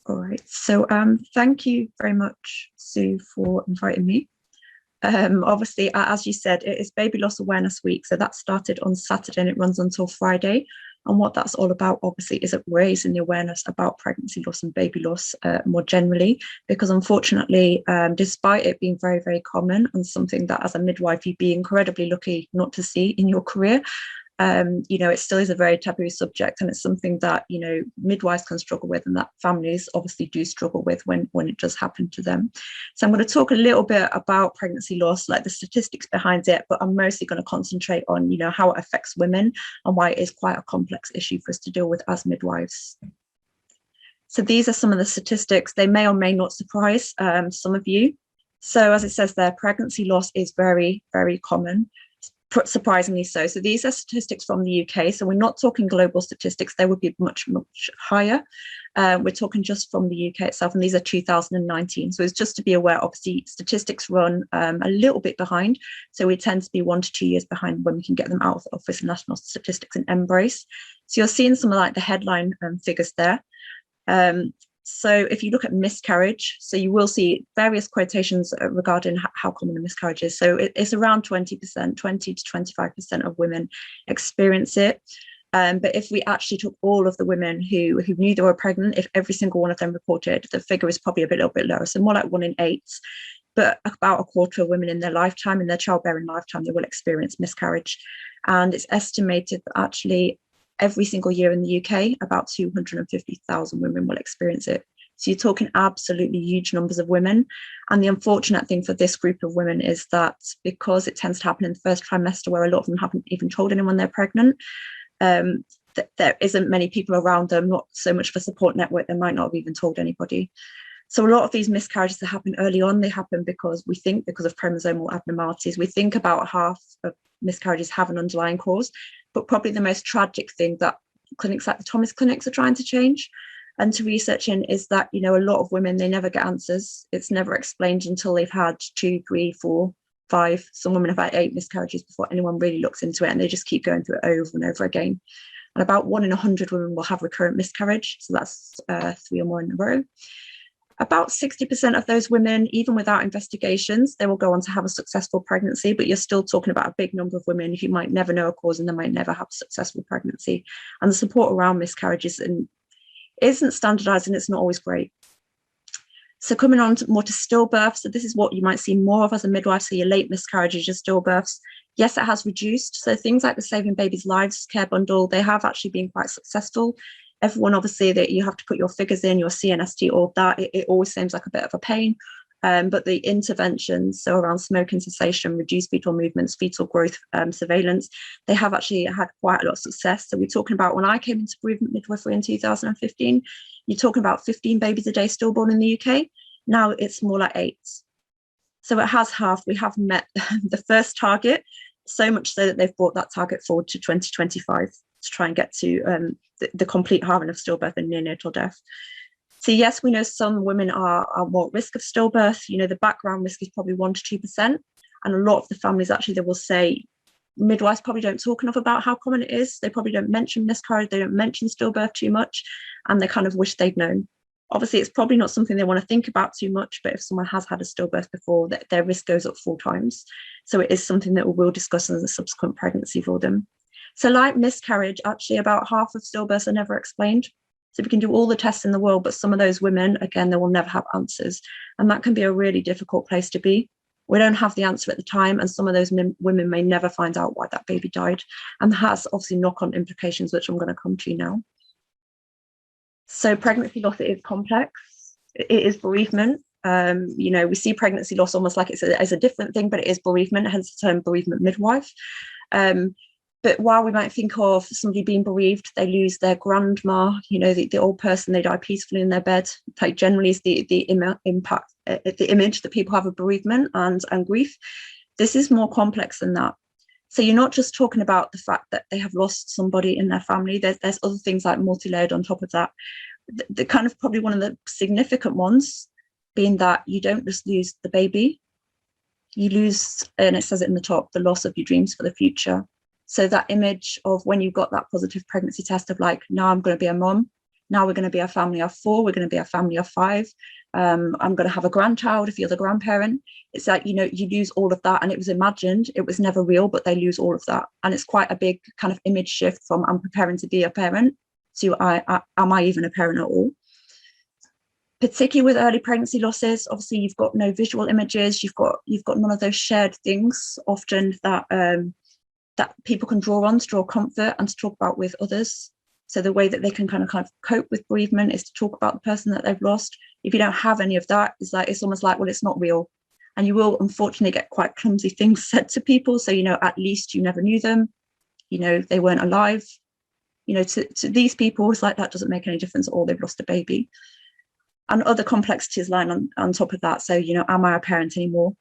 All right. So thank you very much, Sue, for inviting me. Obviously, as you said, it is Baby Loss Awareness Week. So that started on Saturday and it runs until Friday. And what that's all about, obviously, is raising the awareness about pregnancy loss and baby loss more generally, because unfortunately, despite it being very, very common and something that as a midwife, you'd be incredibly lucky not to see in your career, it still is a very taboo subject, and it's something that, midwives can struggle with and that families obviously do struggle with when it does happen to them. So I'm going to talk a little bit about pregnancy loss, like the statistics behind it, but I'm mostly going to concentrate on, how it affects women and why it is quite a complex issue for us to deal with as midwives. So these are some of the statistics. They may or may not surprise some of you. So as it says there, pregnancy loss is very, very common. Surprisingly so. So these are statistics from the UK. So we're not talking global statistics. They would be much, much higher. We're talking just from the UK itself, and these are 2019. So it's just to be aware, obviously, statistics run a little bit behind. So we tend to be 1 to 2 years behind when we can get them out of the Office of National Statistics and Embrace. So you're seeing some of like the headline figures there. So if you look at miscarriage, so you will see various quotations regarding how common a miscarriage is. So it's around 20%, 20 to 25% of women experience it. But if we actually took all of the women who knew they were pregnant, if every single one of them reported, the figure is probably a little bit lower. So more like 1 in 8, but about a quarter of women in their lifetime, in their childbearing lifetime, they will experience miscarriage. And it's estimated that actually every single year in the UK, about 250,000 women will experience it. So you're talking absolutely huge numbers of women. And the unfortunate thing for this group of women is that because it tends to happen in the first trimester, where a lot of them haven't even told anyone they're pregnant, there isn't many people around them, not so much of a support network, they might not have even told anybody. So a lot of these miscarriages that happen early on, they happen because of chromosomal abnormalities. We think about half of miscarriages have an underlying cause, but probably the most tragic thing that clinics like the Thomas clinics are trying to change and to research in is that, a lot of women, they never get answers. It's never explained until they've had 2, 3, 4, 5. Some women have had 8 miscarriages before anyone really looks into it, and they just keep going through it over and over again. And about 1 in 100 women will have recurrent miscarriage. So that's 3 or more in a row. About 60% of those women, even without investigations, they will go on to have a successful pregnancy, but you're still talking about a big number of women who might never know a cause and they might never have a successful pregnancy. And the support around miscarriages isn't standardized, and it's not always great. So coming on more to stillbirth, so this is what you might see more of as a midwife, so your late miscarriages, your stillbirths. Yes, it has reduced. So things like the Saving Babies Lives Care Bundle, they have actually been quite successful. Everyone, obviously, that you have to put your figures in, your CNST, all of that, it always seems like a bit of a pain. But the interventions, so around smoking cessation, reduced fetal movements, fetal growth surveillance, they have actually had quite a lot of success. So we're talking about when I came into bereavement midwifery in 2015, you're talking about 15 babies a day stillborn in the UK. Now it's more like 8. So it has halved. We have met the first target, so much so that they've brought that target forward to 2025 to try and get to the complete halving of stillbirth and neonatal death. So yes, we know some women are more at risk of stillbirth. The background risk is probably 1 to 2%. And a lot of the families, actually, they will say midwives probably don't talk enough about how common it is. They probably don't mention miscarriage. They don't mention stillbirth too much. And they kind of wish they'd known. Obviously, it's probably not something they want to think about too much, but if someone has had a stillbirth before, their risk goes up 4 times. So it is something that we will discuss as a subsequent pregnancy for them. So like miscarriage, actually about half of stillbirths are never explained. So we can do all the tests in the world, but some of those women, again, they will never have answers. And that can be a really difficult place to be. We don't have the answer at the time, and some of those women may never find out why that baby died. And that has obviously knock-on implications, which I'm going to come to now. So pregnancy loss, it is complex. It is bereavement. We see pregnancy loss almost like it's a different thing, but it is bereavement, hence the term bereavement midwife. But while we might think of somebody being bereaved, they lose their grandma, the old person, they die peacefully in their bed. Like generally is the impact, the image that people have of bereavement and grief. This is more complex than that. So you're not just talking about the fact that they have lost somebody in their family. There's other things like multi-layered on top of that. The kind of probably one of the significant ones being that you don't just lose the baby, you lose, and it says it in the top, the loss of your dreams for the future. So that image of when you got that positive pregnancy test of like, now I'm going to be a mom, Now we're going to be a family of 4, we're going to be a family of 5. I'm going to have a grandchild if you're the grandparent. It's like, you know, you lose all of that, and it was imagined, it was never real, but they lose all of that. And it's quite a big kind of image shift from I'm preparing to be a parent to am I even a parent at all? Particularly with early pregnancy losses, obviously you've got no visual images, you've got none of those shared things often that that people can draw on to draw comfort and to talk about with others. So the way that they can kind of cope with bereavement is to talk about the person that they've lost. If you don't have any of that, it's almost like, well, it's not real. And you will unfortunately get quite clumsy things said to people. So, you know, at least you never knew them, you know, they weren't alive. You know, to these people, it's like, that doesn't make any difference at all, they've lost a baby. And other complexities lying on top of that. So, you know, am I a parent anymore?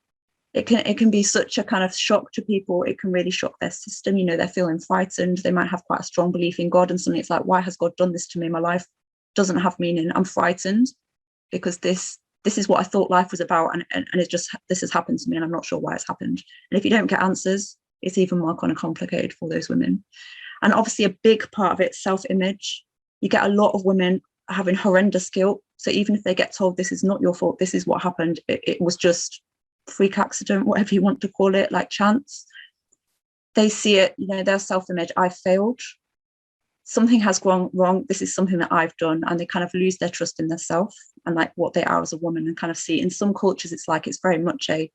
It can be such a kind of shock to people. It can really shock their system. You know, they're feeling frightened. They might have quite a strong belief in God, and suddenly it's like, why has God done this to me? My life doesn't have meaning. I'm frightened because this is what I thought life was about, and it just, this has happened to me, and I'm not sure why it's happened. And if you don't get answers, it's even more kind of complicated for those women. And obviously a big part of it, self-image. You get a lot of women having horrendous guilt. So even if they get told this is not your fault, this is what happened, it was just freak accident, whatever you want to call it, like chance, they see it, you know, their self-image, I failed, something has gone wrong, this is something that I've done, and they kind of lose their trust in themselves and like what they are as a woman. And kind of see, in some cultures it's like, it's very much a,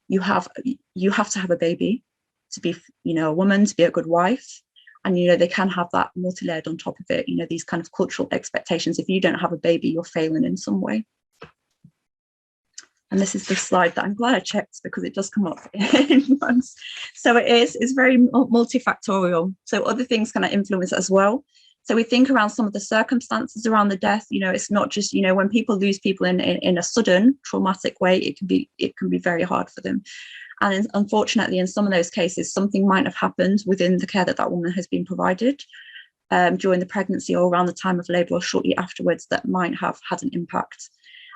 you have to have a baby to be, you know, a woman, to be a good wife. And, you know, they can have that multi-layered on top of it, you know, these kind of cultural expectations. If you don't have a baby, you're failing in some way. And this is the slide that I'm glad I checked, because it does come up in once. So it's very multifactorial. So other things kind of influence it as well. So we think around some of the circumstances around the death. You know, it's not just, you know, when people lose people in a sudden traumatic way, it can be very hard for them. And unfortunately, in some of those cases, something might have happened within the care that woman has been provided during the pregnancy or around the time of labour or shortly afterwards that might have had an impact.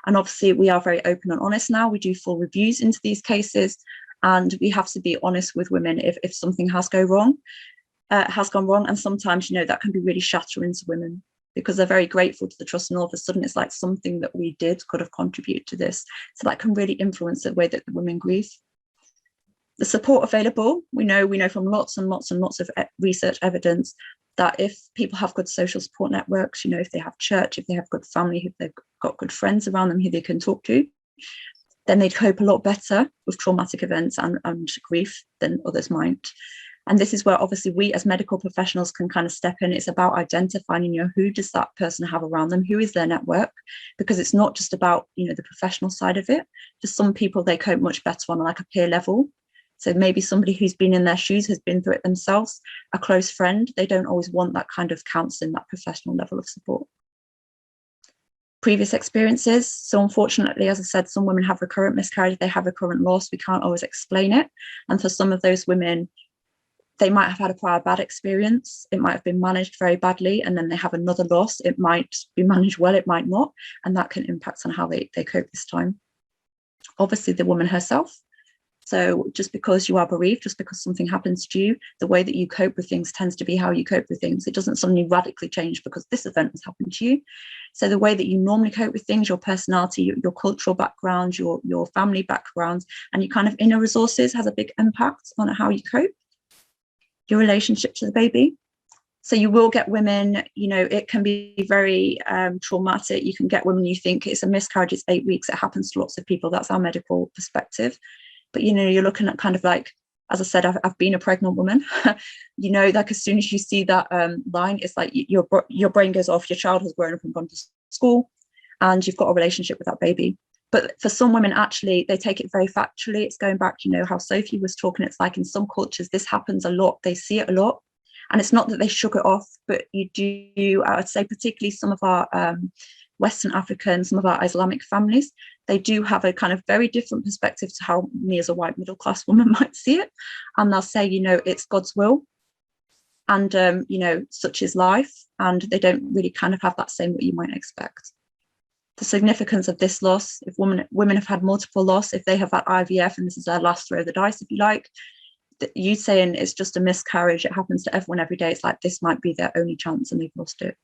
And obviously we are very open and honest now. We do full reviews into these cases, and we have to be honest with women if something has gone wrong. And sometimes, you know, that can be really shattering to women, because they're very grateful to the trust, and all of a sudden it's like something that we did could have contributed to this. So that can really influence the way that the women grieve. The support available, we know from lots and lots and lots of research evidence that if people have good social support networks, you know, if they have church, if they have good family, if they've got good friends around them who they can talk to, then they cope a lot better with traumatic events and grief than others might. And this is where obviously we as medical professionals can kind of step in. It's about identifying, you know, who does that person have around them? Who is their network? Because it's not just about, you know, the professional side of it. For some people, they cope much better on like a peer level. So maybe somebody who's been in their shoes, has been through it themselves, a close friend. They don't always want that kind of counselling, that professional level of support. Previous experiences. So unfortunately, as I said, some women have recurrent miscarriage, they have recurrent loss. We can't always explain it. And for some of those women, they might have had a prior bad experience. It might have been managed very badly, and then they have another loss. It might be managed well, it might not. And that can impact on how they cope this time. Obviously, the woman herself. So just because you are bereaved, just because something happens to you, the way that you cope with things tends to be how you cope with things. It doesn't suddenly radically change because this event has happened to you. So the way that you normally cope with things, your personality, your cultural background, your family background, and your kind of inner resources has a big impact on how you cope. Your relationship to the baby. So you will get women, you know, it can be very traumatic. You can get women, you think it's a miscarriage, it's 8 weeks. It happens to lots of people. That's our medical perspective. But, you know, you're looking at kind of like, as I said, I've been a pregnant woman. You know, like as soon as you see that line, it's like your brain goes off, your child has grown up and gone to school, and you've got a relationship with that baby. But for some women, actually, they take it very factually. It's going back, you know, how Sophie was talking. It's like in some cultures, this happens a lot. They see it a lot. And it's not that they shook it off, but you do, I would say, particularly some of our Western African, some of our Islamic families, they do have a kind of very different perspective to how me as a white middle class woman might see it. And they'll say, you know, it's God's will. And, you know, such is life. And they don't really kind of have that same what you might expect. The significance of this loss, if women have had multiple loss, if they have had IVF, and this is their last throw of the dice, if you like, you saying it's just a miscarriage, it happens to everyone every day. It's like this might be their only chance and they've lost it.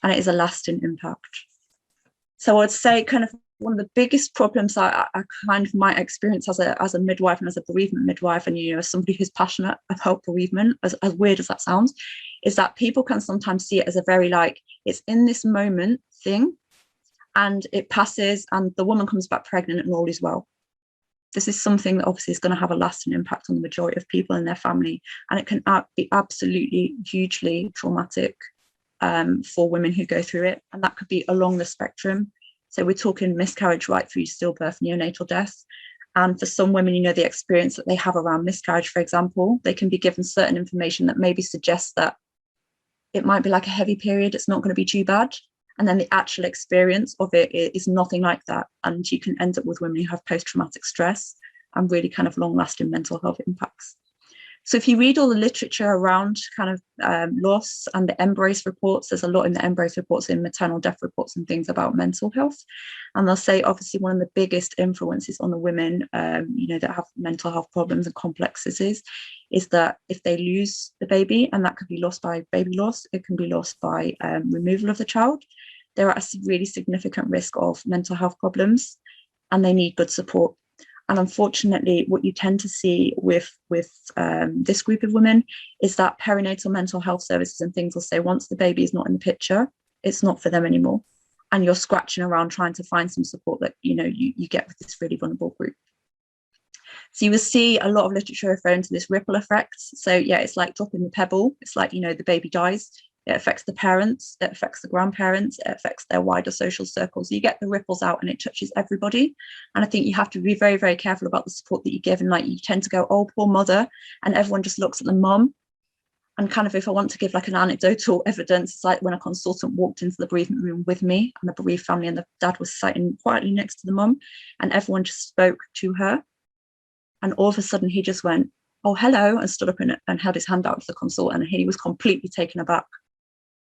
and it is a lasting impact. So I'd say kind of one of the biggest problems I kind of might experience as a midwife and as a bereavement midwife, and as somebody who's passionate about bereavement, as weird as that sounds, is that people can sometimes see it as a very it's in this moment thing, and it passes and the woman comes back pregnant and all is well. This is something that obviously is going to have a lasting impact on the majority of people in their family, and it can be absolutely hugely traumatic for women who go through it, and that could be along the spectrum. So we're talking miscarriage right through stillbirth, neonatal death. And for some women, the experience that they have around miscarriage, for example, they can be given certain information that maybe suggests that it might be like a heavy period, it's not going to be too bad. And then the actual experience of it is nothing like that. And you can end up with women who have post-traumatic stress and really kind of long-lasting mental health impacts. So if you read all the literature around kind of loss and the Embrace reports, there's a lot in the Embrace reports, in maternal death reports and things about mental health. And they'll say, obviously, one of the biggest influences on the women, that have mental health problems and complexities is that if they lose the baby, and that could be lost by baby loss, it can be lost by removal of the child, they're at a really significant risk of mental health problems, and they need good support. And unfortunately, what you tend to see with this group of women is that perinatal mental health services and things will say, once the baby is not in the picture, it's not for them anymore. And you're scratching around trying to find some support that, you get with this really vulnerable group. So you will see a lot of literature referring to this ripple effect. So yeah, it's like dropping the pebble. It's like, the baby dies. It affects the parents, it affects the grandparents, it affects their wider social circles. You get the ripples out and it touches everybody. And I think you have to be very, very careful about the support that you give. And you tend to go, oh, poor mother. And everyone just looks at the mum. And kind of, if I want to give an anecdotal evidence, it's like when a consultant walked into the bereavement room with me and the bereaved family, and the dad was sitting quietly next to the mum, and everyone just spoke to her. And all of a sudden he just went, oh, hello, and stood up and held his hand out to the consultant. And he was completely taken aback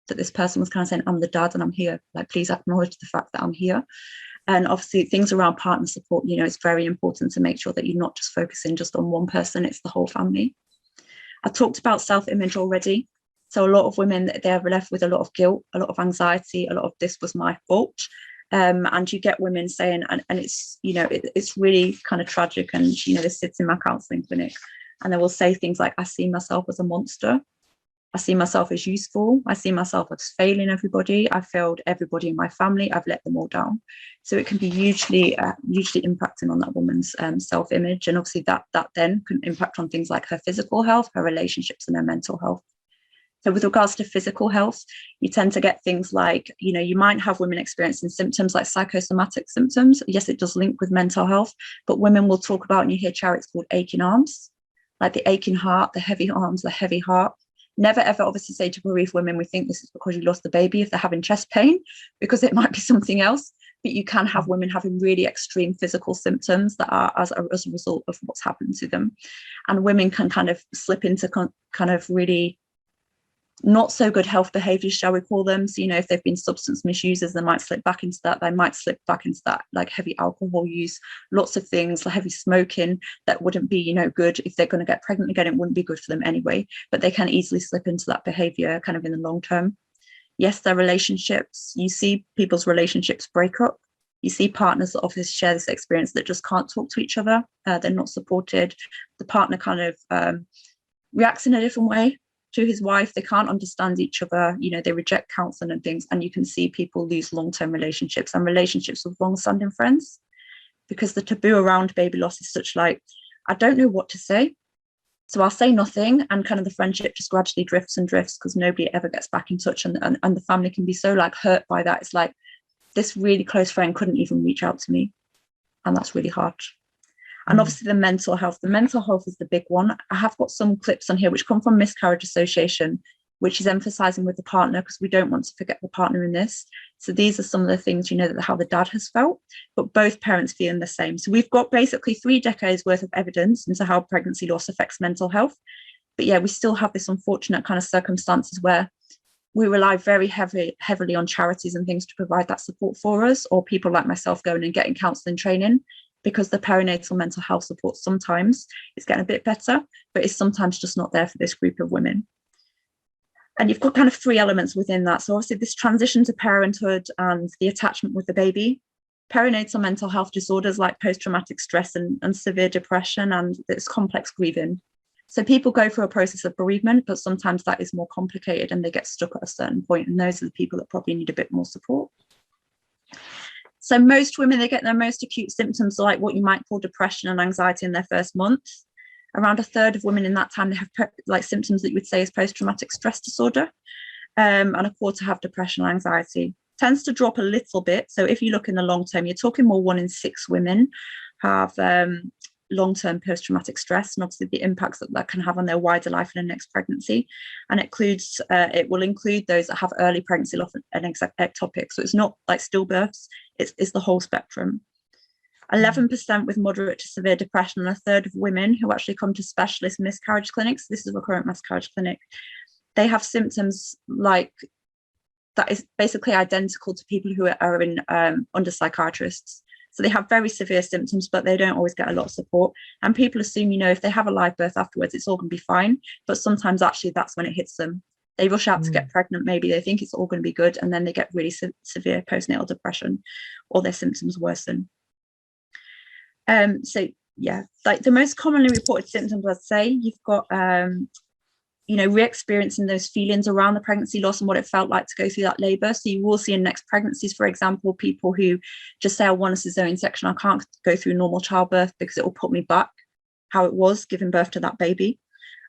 that this person was kind of saying, I'm the dad and I'm here, please acknowledge the fact that I'm here. And obviously things around partner support, it's very important to make sure that you're not just focusing just on one person, it's the whole family. I talked about self-image already. So a lot of women, they're left with a lot of guilt, a lot of anxiety, a lot of this was my fault. And you get women saying, and it's, it's really kind of tragic. And, this sits in my counselling clinic, and they will say things like, I see myself as a monster. I see myself as useful. I see myself as failing everybody. I failed everybody in my family. I've let them all down. So it can be hugely impacting on that woman's self-image. And obviously that then can impact on things like her physical health, her relationships, and her mental health. So with regards to physical health, you tend to get things like, you might have women experiencing symptoms like psychosomatic symptoms. Yes, it does link with mental health, but women will talk about, and you hear chariots called aching arms, like the aching heart, the heavy arms, the heavy heart. Never ever obviously say to bereaved women, we think this is because you lost the baby, if they're having chest pain, because it might be something else. But you can have women having really extreme physical symptoms that are as a result of what's happened to them. And women can kind of slip into kind of really not so good health behaviors, shall we call them. So, if they've been substance misusers, they might slip back into that. They might slip back into that, like heavy alcohol use, lots of things, like heavy smoking that wouldn't be, good. If they're going to get pregnant again, it wouldn't be good for them anyway, but they can easily slip into that behavior kind of in the long term. Yes, their relationships, you see people's relationships break up. You see partners that obviously share this experience that just can't talk to each other. They're not supported. The partner kind of reacts in a different way to his wife. They can't understand each other. They reject counseling and things. And you can see people lose long-term relationships and relationships with long-standing friends, because the taboo around baby loss is such I don't know what to say. So I'll say nothing, and kind of the friendship just gradually drifts and drifts because nobody ever gets back in touch. And the family can be so hurt by that. It's like, this really close friend couldn't even reach out to me. And that's really hard. And obviously the mental health is the big one. I have got some clips on here which come from Miscarriage Association, which is emphasising with the partner, because we don't want to forget the partner in this. So these are some of the things, how the dad has felt, but both parents feeling the same. So we've got basically 3 decades worth of evidence into how pregnancy loss affects mental health. But yeah, we still have this unfortunate kind of circumstances where we rely very heavily on charities and things to provide that support for us, or people like myself going and getting counselling training, because the perinatal mental health support sometimes is getting a bit better, but it's sometimes just not there for this group of women. And you've got kind of three elements within that. So obviously this transition to parenthood and the attachment with the baby, perinatal mental health disorders like post-traumatic stress and severe depression, and this complex grieving. So people go through a process of bereavement, but sometimes that is more complicated and they get stuck at a certain point, and those are the people that probably need a bit more support. So most women, they get their most acute symptoms like what you might call depression and anxiety in their first month. Around a third of women in that time, they have like symptoms that you would say is post-traumatic stress disorder, and a quarter have depression and anxiety. Tends to drop a little bit. So if you look in the long term, you're talking more 1 in 6 women have long-term post-traumatic stress, and obviously the impacts that can have on their wider life in the next pregnancy. And it will include those that have early pregnancy loss and ectopic. So it's not like stillbirths, it's the whole spectrum. 11% with moderate to severe depression, and a third of women who actually come to specialist miscarriage clinics, this is a recurrent miscarriage clinic, they have symptoms like that is basically identical to people who are in under psychiatrists. So they have very severe symptoms, but they don't always get a lot of support. And people assume, if they have a live birth afterwards, it's all going to be fine. But sometimes actually that's when it hits them. They rush out to get pregnant, maybe they think it's all going to be good, and then they get really severe postnatal depression, or their symptoms worsen. So yeah, like the most commonly reported symptoms, I'd say you've got re-experiencing those feelings around the pregnancy loss and what it felt like to go through that labour. So you will see in next pregnancies, for example, people who just say, I want a cesarean section, I can't go through normal childbirth because it will put me back how it was giving birth to that baby.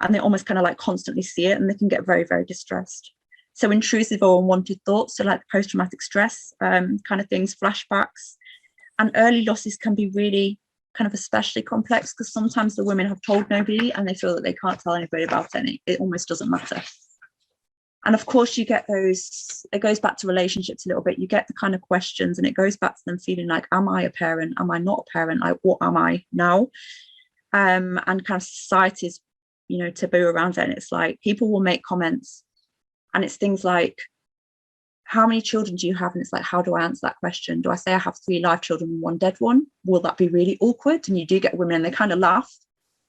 And they almost kind of like constantly see it, and they can get very, very distressed. So intrusive or unwanted thoughts, so like post-traumatic stress kind of things, flashbacks. And early losses can be really kind of especially complex because sometimes the women have told nobody and they feel that they can't tell anybody about it. It almost doesn't matter. And of course you get those, it goes back to relationships a little bit. You get the kind of questions, and it goes back to them feeling like, am I a parent? Am I not a parent? Like, what am I now? And kind of society's, taboo around it. And it's like, people will make comments, and it's things like, how many children do you have? And it's like, how do I answer that question? Do I say I have 3 live children and 1 dead one? Will that be really awkward? And you do get women and they kind of laugh,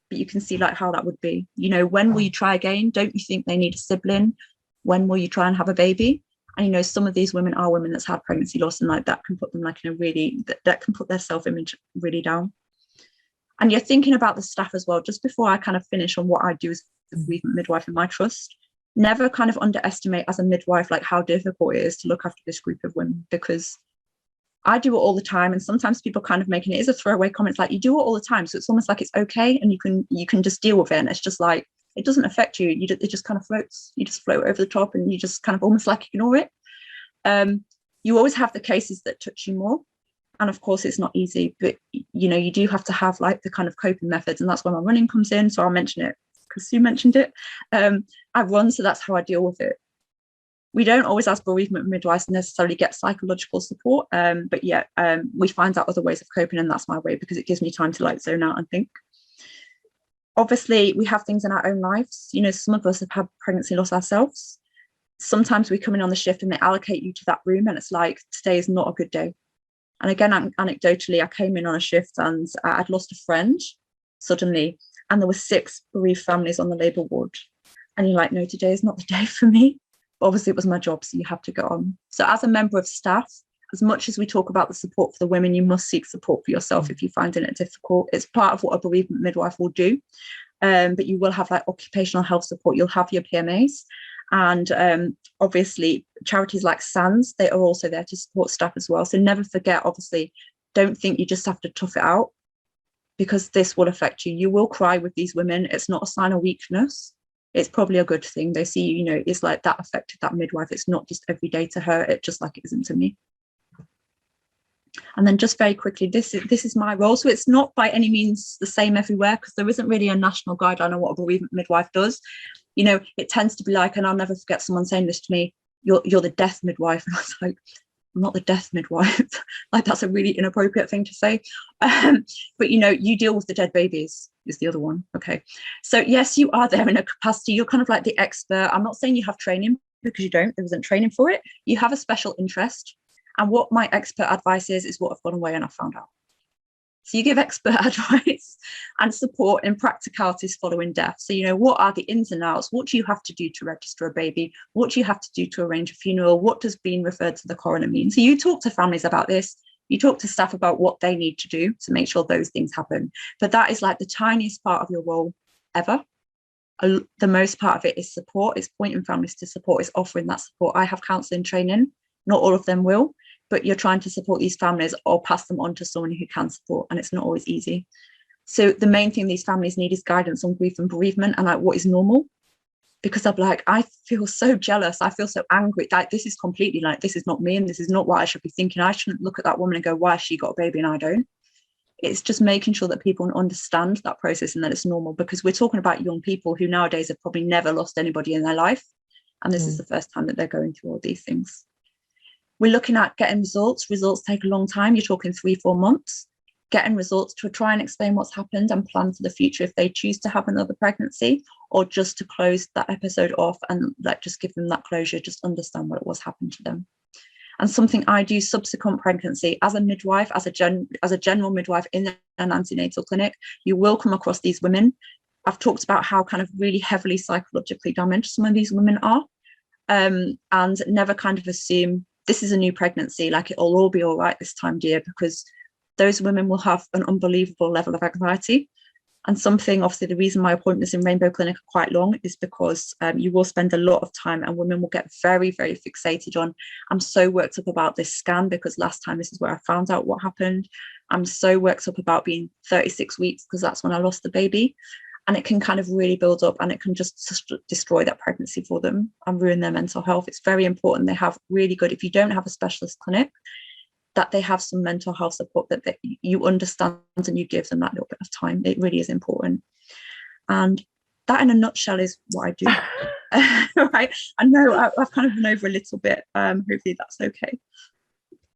but you can see like how that would be. When will you try again? Don't you think they need a sibling? When will you try and have a baby? And some of these women are women that's had pregnancy loss, and like that can put them like in a really, that can put their self-image really down. And you're thinking about the staff as well. Just before I kind of finish on what I do as a bereavement midwife in my trust, never kind of underestimate as a midwife like how difficult it is to look after this group of women, because I do it all the time, and sometimes people kind of making it as a throwaway comment, like you do it all the time, so it's almost like it's okay and you can just deal with it, and it's just like it doesn't affect you. It just kind of floats. You just float over the top, and you just kind of almost like ignore it. You always have the cases that touch you more, and of course it's not easy, but you do have to have like the kind of coping methods, and that's where my running comes in. So I'll mention it because Sue mentioned it. I run, so that's how I deal with it. We don't always, as bereavement midwives, necessarily get psychological support, but yeah, we find out other ways of coping, and that's my way because it gives me time to like zone out and think. Obviously, we have things in our own lives. Some of us have had pregnancy loss ourselves. Sometimes we come in on the shift and they allocate you to that room, and it's like, today is not a good day. And again, anecdotally, I came in on a shift and I'd lost a friend suddenly, and there were 6 bereaved families on the labour ward. And you're like, no, today is not the day for me. But obviously, it was my job, so you have to go on. So as a member of staff, as much as we talk about the support for the women, you must seek support for yourself if you're finding it difficult. It's part of what a bereavement midwife will do. But you will have like occupational health support. You'll have your PMAs. And obviously, charities like SANS, they are also there to support staff as well. So never forget, obviously, don't think you just have to tough it out, because this will affect you. You will cry with these women. It's not a sign of weakness. It's probably a good thing. They see, it's like that affected that midwife. It's not just every day to her. It's just like it isn't to me. And then just very quickly, this is my role. So it's not by any means the same everywhere, because there isn't really a national guideline on what a bereavement midwife does. It tends to be like, and I'll never forget someone saying this to me, you're the death midwife. And I was like, I'm not the death midwife. Like, that's a really inappropriate thing to say. But you deal with the dead babies is the other one. Okay. So yes, you are there in a capacity. You're kind of like the expert. I'm not saying you have training, because you don't. There isn't training for it. You have a special interest. And what my expert advice is what I've gone away and I found out. So you give expert advice and support in practicalities following death. So, you know, what are the ins and outs? What do you have to do to register a baby? What do you have to do to arrange a funeral? What does being referred to the coroner mean? So you talk to families about this. You talk to staff about what they need to do to make sure those things happen. But that is like the tiniest part of your role ever. The most part of it is support. It's pointing families to support. It's offering that support. I have counselling training. Not all of them will, but you're trying to support these families or pass them on to someone who can support, and it's not always easy. So the main thing these families need is guidance on grief and bereavement and like what is normal. Because I'm like, I feel so jealous. I feel so angry. Like, this is completely like, this is not me and this is not what I should be thinking. I shouldn't look at that woman and go, why has she got a baby and I don't? It's just making sure that people understand that process and that it's normal, because we're talking about young people who nowadays have probably never lost anybody in their life. And this is the first time that they're going through all these things. We're looking at getting results. Results take a long time. You're talking 3-4 months. Getting results to try and explain what's happened and plan for the future if they choose to have another pregnancy, or just to close that episode off and like just give them that closure, just understand what it was happened to them. And something I do subsequent pregnancy as a midwife, as a general midwife in an antenatal clinic, you will come across these women. I've talked about how kind of really heavily psychologically damaged some of these women are, and never kind of assume this is a new pregnancy, like it'll all be all right this time, dear, because those women will have an unbelievable level of anxiety. And something, obviously, the reason my appointments in Rainbow Clinic are quite long is because you will spend a lot of time and women will get very, very fixated on, I'm so worked up about this scan because last time this is where I found out what happened. I'm so worked up about being 36 weeks because that's when I lost the baby. And it can kind of really build up and it can just destroy that pregnancy for them and ruin their mental health. It's very important they have really good, if you don't have a specialist clinic, that they have some mental health support, that you understand and you give them that little bit of time. It really is important. And that in a nutshell is what I do. Right. I know I've kind of been over a little bit. Hopefully that's okay.